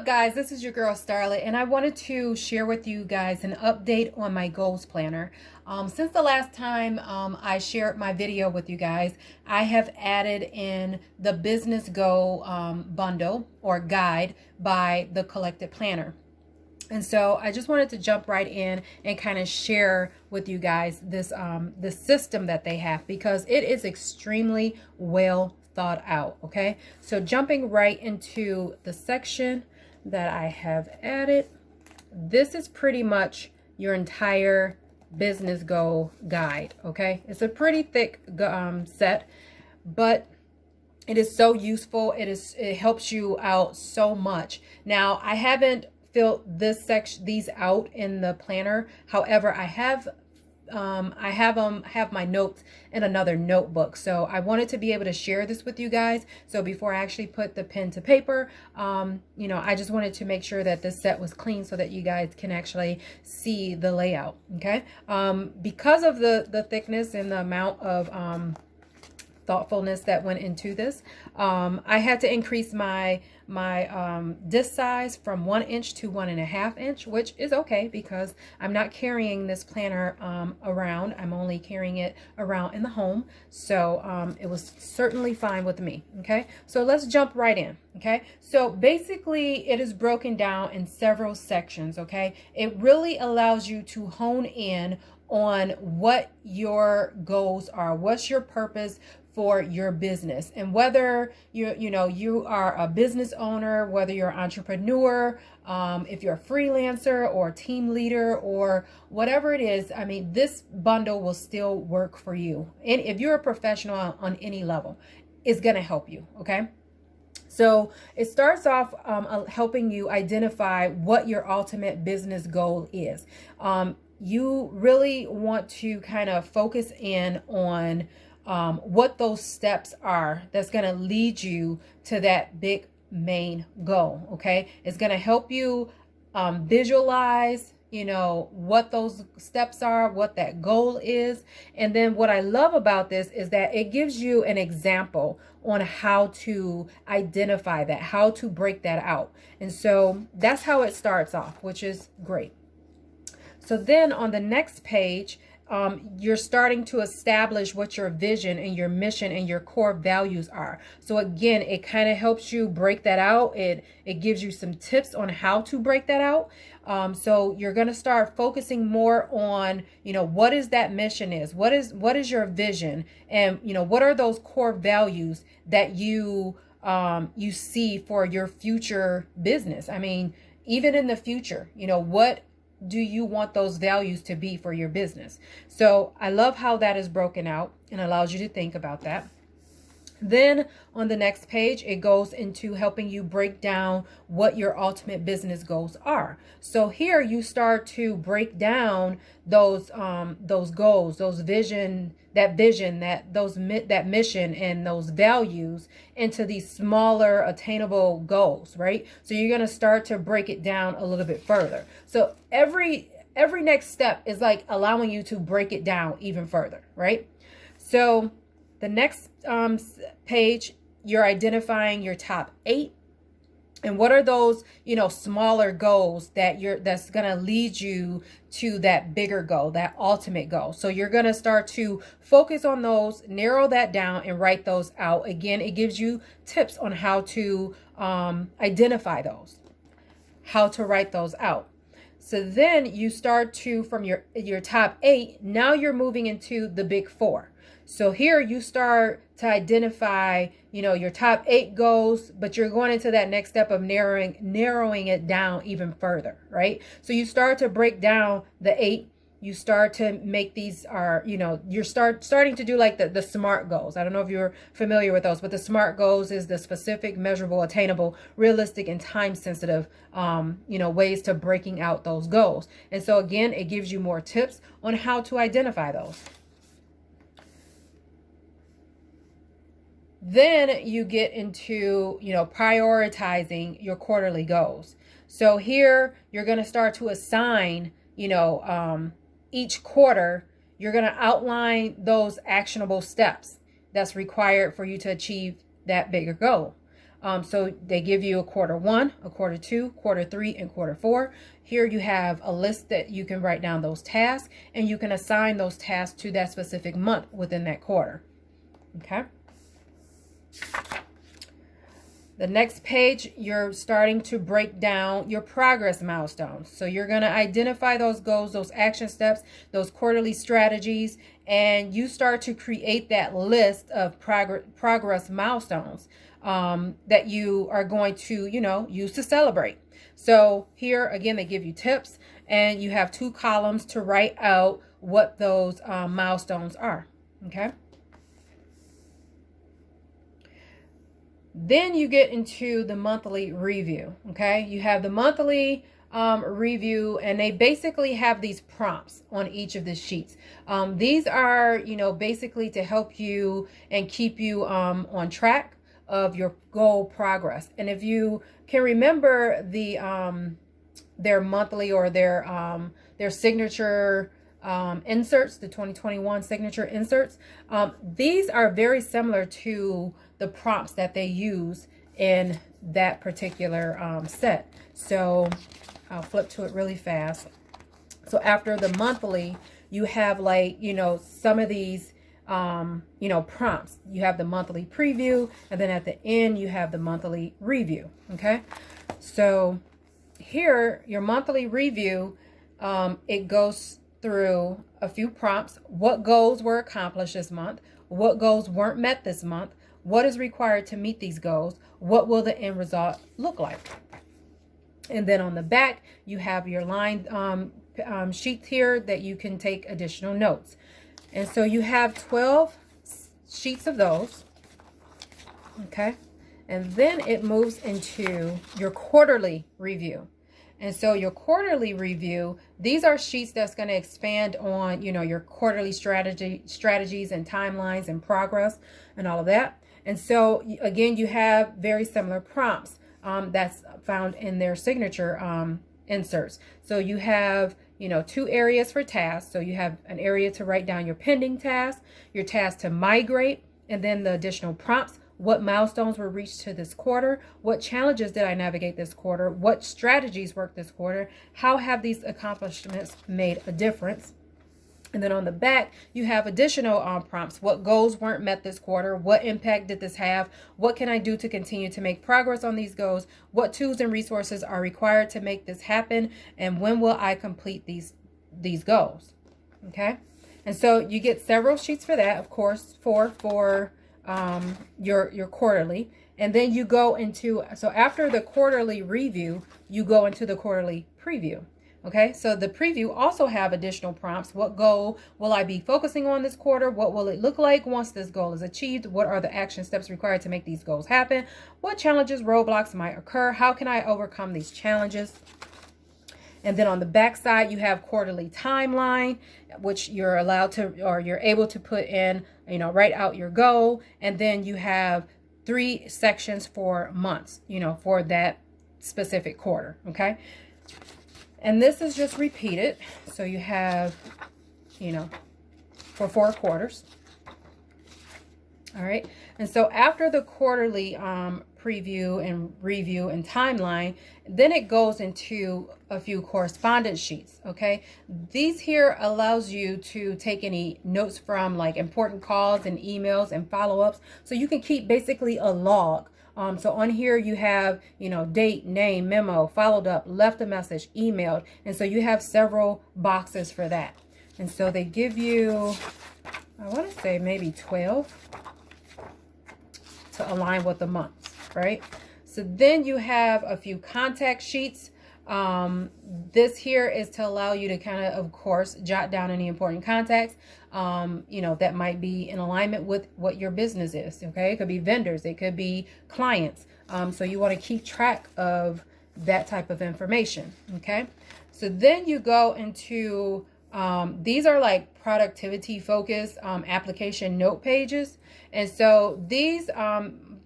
guys? This is your girl Starlet, and I wanted to share with you guys an update on my goals planner. Since the last time I shared my video with you guys, I have added in the Business Go bundle or guide by the Collected Planner. And so I just wanted to jump right in and kind of share with you guys this the system that they have, because it is extremely well thought out. Okay, so jumping right into the section that I have added, this is pretty much your entire Business Go guide. Okay, it's a pretty thick set, but it is so useful. It helps you out so much. Now, I haven't filled these out in the planner. However, I have my notes in another notebook. So I wanted to be able to share this with you guys. So before I actually put the pen to paper, I just wanted to make sure that this set was clean so that you guys can actually see the layout. Okay. Because of the thickness and the amount of thoughtfulness that went into this, I had to increase my disc size from 1 inch to 1.5 inch, which is okay because I'm not carrying this planner around. I'm only carrying it around in the home, so it was certainly fine with me. Okay, so let's jump right in. Okay, so basically it is broken down in several sections. Okay, it really allows you to hone in on what your goals are, what's your purpose for your business, and whether you are a business owner, whether you're an entrepreneur, if you're a freelancer or a team leader or whatever it is. I mean, this bundle will still work for you, and if you're a professional on any level, it's going to help you. Okay, so it starts off helping you identify what your ultimate business goal is. You really want to kind of focus in on what those steps are that's going to lead you to that big main goal. Okay, it's going to help you visualize what those steps are, what that goal is. And then what I love about this is that it gives you an example on how to identify that, how to break that out. And so that's how it starts off, which is great. So then on the next page, you're starting to establish what your vision and your mission and your core values are. So again, it kind of helps you break that out. It gives you some tips on how to break that out. So you're going to start focusing more on, what is that mission is, what is your vision, and what are those core values that you see for your future business. I mean, even in the future, what do you want those values to be for your business? So I love how that is broken out and allows you to think about that. Then on the next page, it goes into helping you break down what your ultimate business goals are. So here you start to break down those goals, that mission and those values into these smaller attainable goals, right? So you're going to start to break it down a little bit further. So every next step is like allowing you to break it down even further, right? So the next page, you're identifying your top 8. And what are those, smaller goals that's going to lead you to that bigger goal, that ultimate goal. So you're going to start to focus on those, narrow that down, and write those out. Again, it gives you tips on how to identify those, how to write those out. So then you start to, from your top 8, now you're moving into the big 4. So here you start to identify, your top 8 goals, but you're going into that next step of narrowing it down even further, right? So you start to break down the 8. You start to make these you're starting to do like the SMART goals. I don't know if you're familiar with those, but the SMART goals is the specific, measurable, attainable, realistic, and time sensitive, ways to breaking out those goals. And so again, it gives you more tips on how to identify those. Then you get into, prioritizing your quarterly goals. So here you're going to start to assign, each quarter, you're going to outline those actionable steps that's required for you to achieve that bigger goal. So they give you a quarter 1, a quarter 2, quarter 3, and quarter 4. Here you have a list that you can write down those tasks, and you can assign those tasks to that specific month within that quarter. Okay. The next page, you're starting to break down your progress milestones. So you're going to identify those goals, those action steps, those quarterly strategies, and you start to create that list of progress milestones that you are going to, use to celebrate. So here, again, they give you tips, and you have 2 columns to write out what those milestones are. Okay. Then you get into the monthly review. Okay, you have the monthly review, and they basically have these prompts on each of the sheets. These are, basically to help you and keep you on track of your goal progress. And if you can remember their monthly or their signature inserts, the 2021 signature inserts, these are very similar to the prompts that they use in that particular set. So I'll flip to it really fast. So after the monthly, you have some of these prompts. You have the monthly preview, and then at the end you have the monthly review. Okay, so here your monthly review, it goes through a few prompts. What goals were accomplished this month? What goals weren't met this month? What is required to meet these goals? What will the end result look like? And then on the back, you have your line sheets here that you can take additional notes. And so you have 12 sheets of those. Okay. And then it moves into your quarterly review. And so your quarterly review, these are sheets that's going to expand on, your quarterly strategies and timelines and progress and all of that. And so again, you have very similar prompts that's found in their signature inserts. So you have, 2 areas for tasks. So you have an area to write down your pending tasks, your task to migrate, and then the additional prompts. What milestones were reached to this quarter? What challenges did I navigate this quarter? What strategies worked this quarter? How have these accomplishments made a difference? And then on the back, you have additional prompts. What goals weren't met this quarter? What impact did this have? What can I do to continue to make progress on these goals? What tools and resources are required to make this happen? And when will I complete these goals? Okay. And so you get several sheets for that, of course, for your quarterly. And then you go into, so after the quarterly review, you go into the quarterly preview. Okay, so the preview also have additional prompts. What goal will I be focusing on this quarter? What will it look like once this goal is achieved? What are the action steps required to make these goals happen? What challenges, roadblocks might occur? How can I overcome these challenges? And then on the back side, you have quarterly timeline, which you're allowed to, or you're able to put in, write out your goal. And then you have 3 sections for months, for that specific quarter. Okay. And this is just repeated. So you have, for 4 quarters. All right. And so after the quarterly preview and review and timeline, then it goes into a few correspondence sheets. Okay. These here allows you to take any notes from important calls and emails and follow-ups. So you can keep basically a log. So on here you have, date, name, memo, followed up, left a message, emailed. And so you have several boxes for that. And so they give you, I want to say maybe 12 to align with the months, right? So then you have a few contact sheets. This here is to allow you to kind of course, jot down any important contacts, that might be in alignment with what your business is. Okay. It could be vendors. It could be clients. So you want to keep track of that type of information. Okay. So then you go into, these are like productivity focused, application note pages. And so these,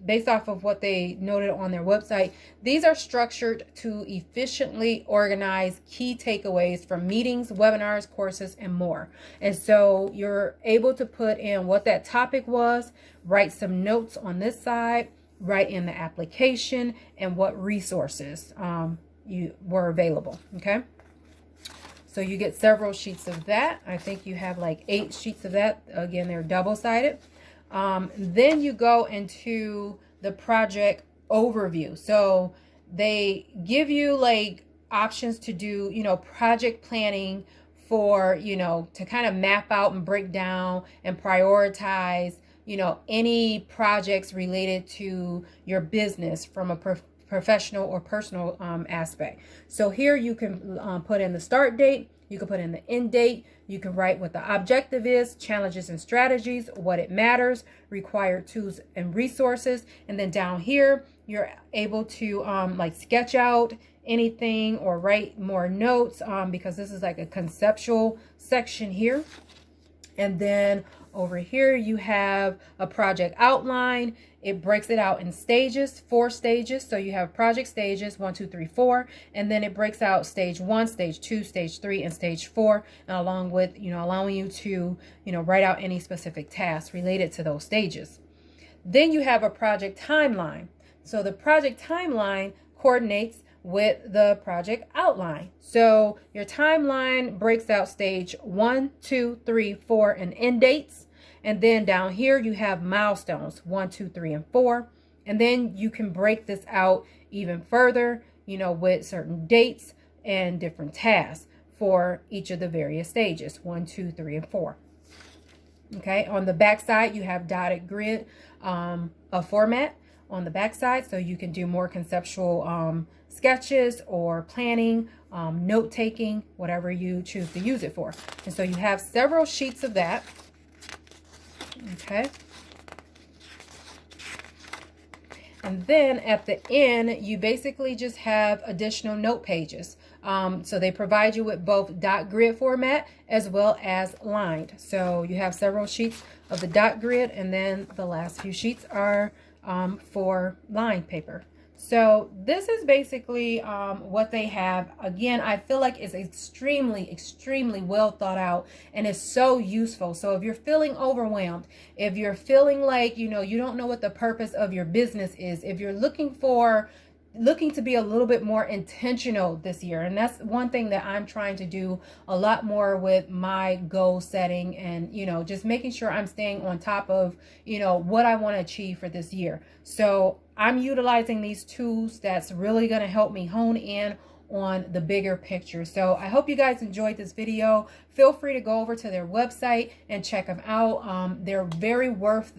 based off of what they noted on their website, these are structured to efficiently organize key takeaways from meetings, webinars, courses, and more. And so you're able to put in what that topic was, write some notes on this side, write in the application and what resources you were available. Okay. So you get several sheets of that. I think you have like 8 sheets of that. Again, they're double-sided. Then you go into the project overview. So they give you like options to do, project planning for, to kind of map out and break down and prioritize, any projects related to your business from a professional or personal aspect. So here you can put in the start date, you can put in the end date, you can write what the objective is, challenges and strategies, what it matters, required tools and resources, and then down here you're able to like sketch out anything or write more notes because this is like a conceptual section here. And then over here you have a project outline. It breaks it out in stages, 4 stages. So you have project stages 1, 2, 3, 4, and then it breaks out stage 1, stage 2, stage 3, and stage 4, and along with allowing you to write out any specific tasks related to those stages. Then you have a project timeline. So the project timeline coordinates with the project outline. So your timeline breaks out stage 1, 2, 3, 4, and end dates. And then down here you have milestones 1, 2, 3, and 4. And then you can break this out even further, with certain dates and different tasks for each of the various stages 1, 2, 3, and 4. Okay, on the back side you have dotted grid format on the back side, so you can do more conceptual sketches or planning, note taking, whatever you choose to use it for. And so you have several sheets of that. Okay. And then at the end, you basically just have additional note pages. So they provide you with both dot grid format as well as lined. So you have several sheets of the dot grid, and then the last few sheets are for lined paper. So this is basically what they have. Again, I feel like it's extremely, extremely well thought out and is so useful. So if you're feeling overwhelmed, if you're feeling like, you don't know what the purpose of your business is, if you're looking to be a little bit more intentional this year. And that's one thing that I'm trying to do a lot more with my goal setting and, just making sure I'm staying on top of, what I want to achieve for this year. So I'm utilizing these tools that's really going to help me hone in on the bigger picture. So I hope you guys enjoyed this video. Feel free to go over to their website and check them out. They're very worth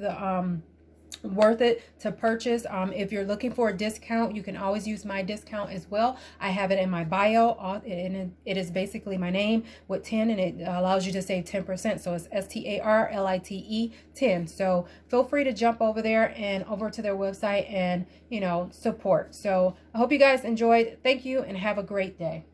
it to purchase. If you're looking for a discount, you can always use my discount as well. I have it in my bio, and it is basically my name with 10, and it allows you to save 10%. So it's STARLITE 10. So feel free to jump over there and over to their website and support. So I hope you guys enjoyed. Thank you and have a great day.